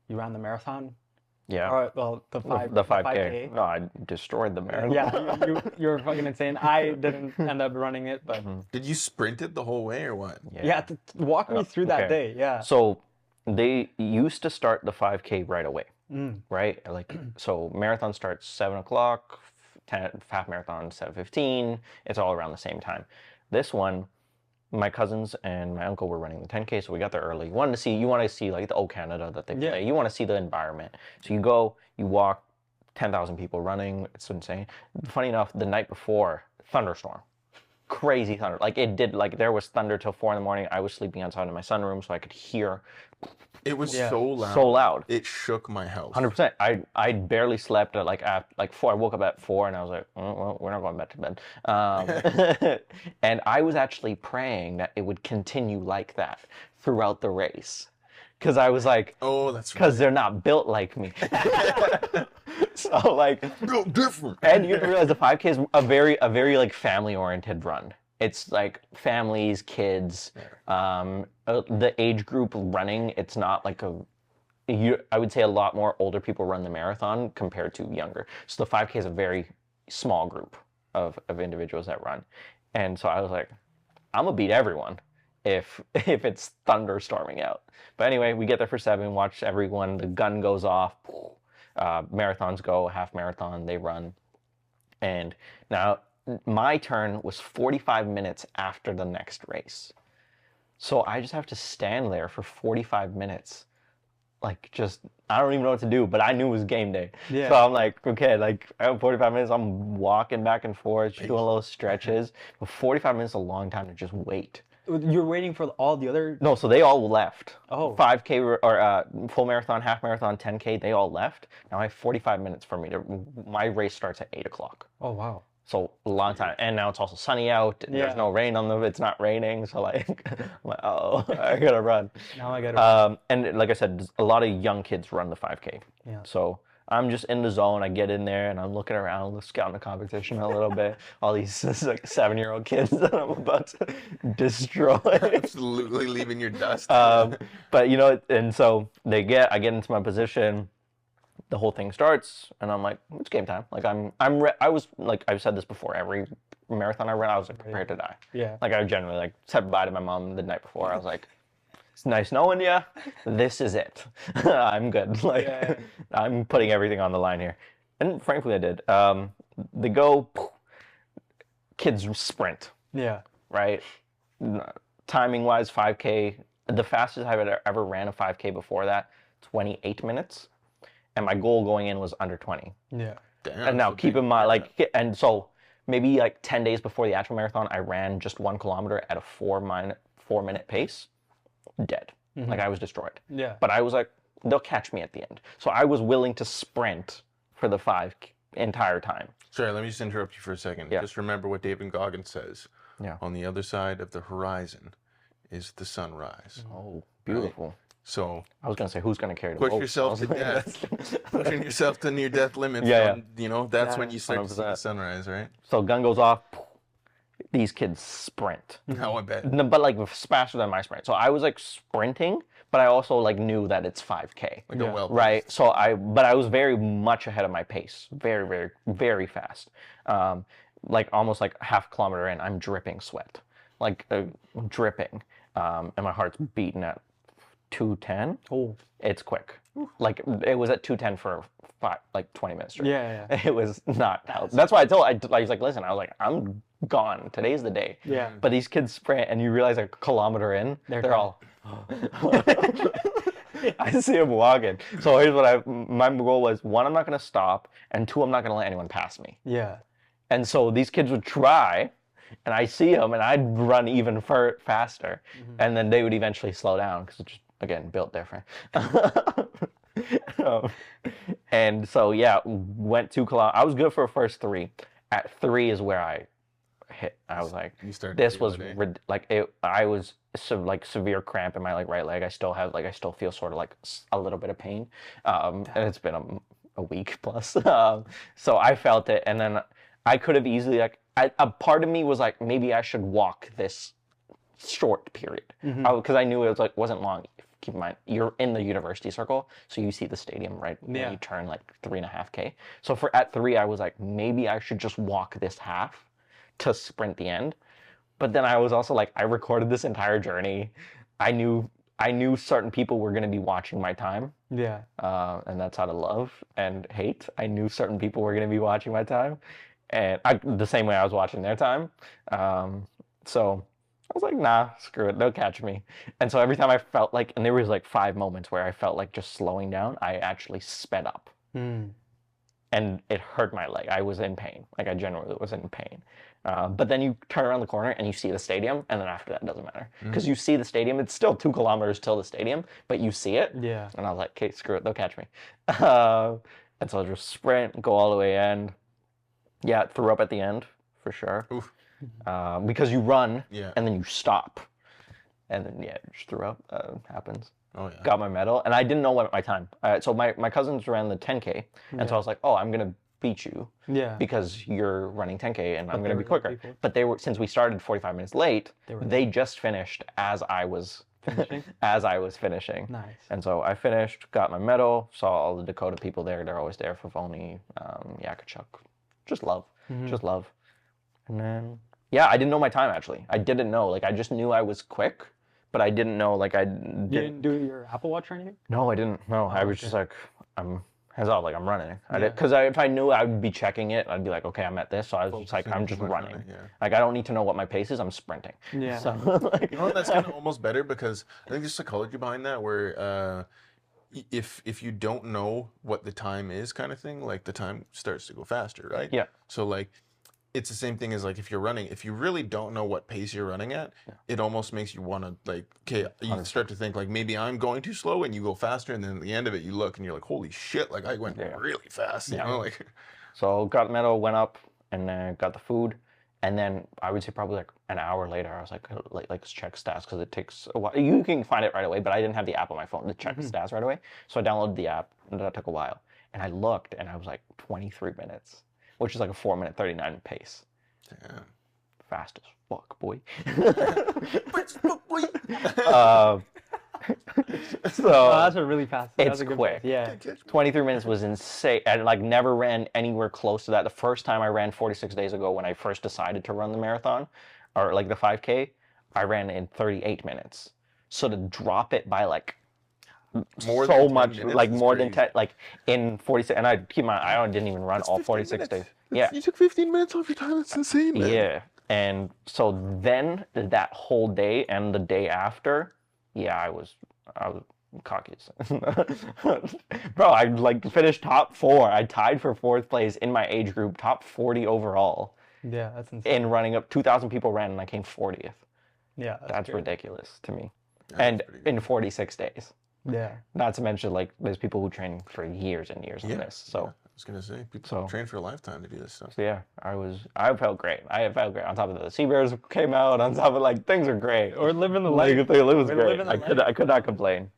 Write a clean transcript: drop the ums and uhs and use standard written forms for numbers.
you ran the marathon? Yeah. Or well, The the 5K. 5K. No, I destroyed the Yeah, marathon. you're fucking insane. I didn't end up running it, but Did you sprint it the whole way or what? yeah, Yeah. walk me through that Okay. day. Yeah. So they used to start the 5K right away, Mm. right? Like, so marathon starts 7 o'clock, 10, half marathon 7:15. It's all around the same time. This one, my cousins and my uncle were running the 10K, so we got there early. You want to see like the old Canada that they Yeah. play. You want to see the environment. So you go, you walk, 10,000 people running. It's insane. Funny enough, the night before, thunderstorm. Crazy thunder. Like it did, like there was thunder till 4 in the morning. I was sleeping outside in my sunroom so I could hear It was Yeah. so loud. so loud. It shook my house. 100%. I barely slept at like 4. I woke up at 4 and I was like, oh, well, we're not going back to bed. And I was actually praying that it would continue like that throughout the race. Because I was like, Oh, that's right. because they're not built like me. So like, Built different. and you realize the 5K is a very like family oriented run. It's like families, kids, the age group running. It's not like I would say a lot more older people run the marathon compared to younger. So the 5K is a very small group of individuals that run. And so I was like, I'm gonna beat everyone if it's thunderstorming out. But anyway, we get there for 7, watch everyone, the gun goes off, marathons go, half marathon, they run. And now my turn was 45 minutes after the next race. So I just have to stand there for 45 minutes. Like just, I don't even know what to do, but I knew it was game day. Yeah. So I'm like, okay, like I have 45 minutes, I'm walking back and forth, just doing little stretches. But 45 minutes is a long time to just wait. You're waiting for all the other. No, so they all left. Oh. 5K or full marathon, half marathon, 10K, they all left. Now I have 45 minutes for me to, my race starts at 8 o'clock. Oh wow. So a long time. And now it's also sunny out. Yeah. There's no rain on it's not raining. So like, I'm like, oh, I gotta run. Now I gotta. And like I said, a lot of young kids run the 5K. Yeah. So I'm just in the zone. I get in there and I'm looking around, scouting the competition a little bit. All these like 7-year-old kids that I'm about to destroy. Absolutely leaving your dust. But you know, and so I get into my position. The whole thing starts, and I'm like, it's game time. Like I was like, I've said this before. Every marathon I ran, I was like prepared to die. Yeah. Like I generally like said bye to my mom the night before. I was like, it's nice knowing you. This is it. I'm good. Like Yeah. I'm putting everything on the line here, and frankly, I did. They go, kids sprint, Yeah. right? Timing wise, 5K. The fastest I've ever ran a 5K before that, 28 minutes. And my goal going in was under 20. Yeah. Damn, And now so keep big. in mind, like, and so maybe like 10 days before the actual marathon, I ran just 1 kilometer at a 4-minute pace, dead. Like I was destroyed. Yeah. But I was like, they'll catch me at the end. So I was willing to sprint for the 5 entire time. Sorry, let me just interrupt you for a second. Yeah. Just remember what David Goggins says. Yeah. On the other side of the horizon is the sunrise. Oh, beautiful. So I was gonna say, who's gonna carry the push boat? yourself to death. Pushing yourself to near death limits. Yeah, You know, that's Yeah, when you start to see the 100%. sunrise, right? So gun goes off. These kids sprint. Now I bet. No, but like faster than my sprint. So I was like sprinting, but I also like knew that it's 5K. Like Yeah. a well. Right. So but I was very much ahead of my pace. Very, very, very fast. Like almost like half a kilometer in, I'm dripping sweat, like dripping. And my heart's beating at 210. Oh. It's quick. Like it was at 210 for 20 minutes straight. Yeah. It was not healthy. That's why I was like, listen, I was like, I'm gone. Today's the day. Yeah. But these kids sprint, and you realize a kilometer in, they're all. I see them walking. So here's what my goal was: 1, I'm not gonna stop, and 2, I'm not gonna let anyone pass me. Yeah. And so these kids would try, and I see them, and I'd run even faster, and then they would eventually slow down because it's just, again, built different. And so yeah, went 2 kilometers. I was good for the first 3. At 3 is where I hit. I was like, You started this to feel was it, eh? like it. I was like severe cramp in my like right leg. I still feel sort of like a little bit of pain. And it's been a week plus. So I felt it, and then I could have easily like a part of me was like, maybe I should walk this short period because I knew it was like wasn't long. keep in mind, you're in the university circle, so you see the stadium right when Yeah. you turn like 3.5K. So at 3, I was like, maybe I should just walk this half to sprint the end. But then I was also like, I recorded this entire journey. I knew certain people were going to be watching my time. Yeah. And that's out of love and hate. I knew certain people were going to be watching my time, and the same way I was watching their time. So I was like, nah, screw it, they'll catch me. And so every time I felt like, and there was like 5 moments where I felt like just slowing down, I actually sped up. And it hurt my leg. I was in pain. Like I genuinely was in pain. But then you turn around the corner and you see the stadium, and then after that, it doesn't matter. Because you see the stadium, it's still 2 kilometers till the stadium, but you see it. Yeah. And I was like, okay, screw it, they'll catch me. And so I just sprint, go all the way in. Yeah, threw up at the end, for sure. Oof. Because you run, Yeah. and then you stop. And then, yeah, just threw up. Happens. Oh yeah. Got my medal, and I didn't know what my time. So my cousins ran the 10K, and so I was like, oh, I'm going to beat you. Yeah. Because you're running 10K and I'm they going to be were quicker. people. But since we started 45 minutes late, they just finished as I was finishing. Nice. And so I finished, got my medal, saw all the Dakota people there. They're always there for Voni, Yakachuk. Just love. Just love. And then, yeah, I didn't know my time actually. I didn't know. Like, I just knew I was quick, but I didn't know, like, You didn't do your Apple Watch or anything? No, I didn't. No, I was okay. just like, hands off, like I'm running. Yeah. Because if I knew I would be checking it, I'd be like, okay, I'm at this. So I was just like, I'm just running. Yeah. Like, I don't need to know what my pace is. I'm sprinting. Yeah. So, like, You know what? That's kind of almost better because I think there's psychology behind that where if you don't know what the time is kind of thing, like the time starts to go faster, right? Yeah. So like it's the same thing as like if you're running, if you really don't know what pace you're running at, it almost makes you want to like, okay, you start to think like maybe I'm going too slow and you go faster, and then at the end of it you look and you're like, holy shit, like I went really fast, you know, like. So got the medal, went up, and then got the food, and then I would say probably like an hour later, I was like let's check stats because it takes a while. You can find it right away, but I didn't have the app on my phone to check the stats right away. So I downloaded the app, and that took a while. And I looked, and I was like 23 minutes, which is like a 4:39 pace. Damn. Fast as fuck, boy. So Oh, that's a really fast. it's That's a good quick. pace. Yeah. 23 minutes was insane. I like never ran anywhere close to that. The first time I ran 46 days ago when I first decided to run the marathon, or like the 5K, I ran in 38 minutes. So to drop it by like More so than 10 much, minutes like is more than crazy. 10, like in 46, and I keep my, I didn't even run all 46 days. Yeah. You took 15 minutes off your time. That's insane, man. Yeah. And so then that whole day and the day after, yeah, I was cocky. Bro, I like finished top 4. I tied for 4th place in my age group, top 40 overall. Yeah, that's insane. In running up, 2,000 people ran and I came 40th. Yeah, That's good. ridiculous to me. That's And pretty good. in 46 days. Yeah. Not to mention, like, there's people who train for years and years on this. So, I was gonna say people train for a lifetime to do this stuff. so yeah, I felt great. I felt great. On top of the sea bears came out. On top of like things are great. Or living the Like life. it was We're great. living the I could not complain.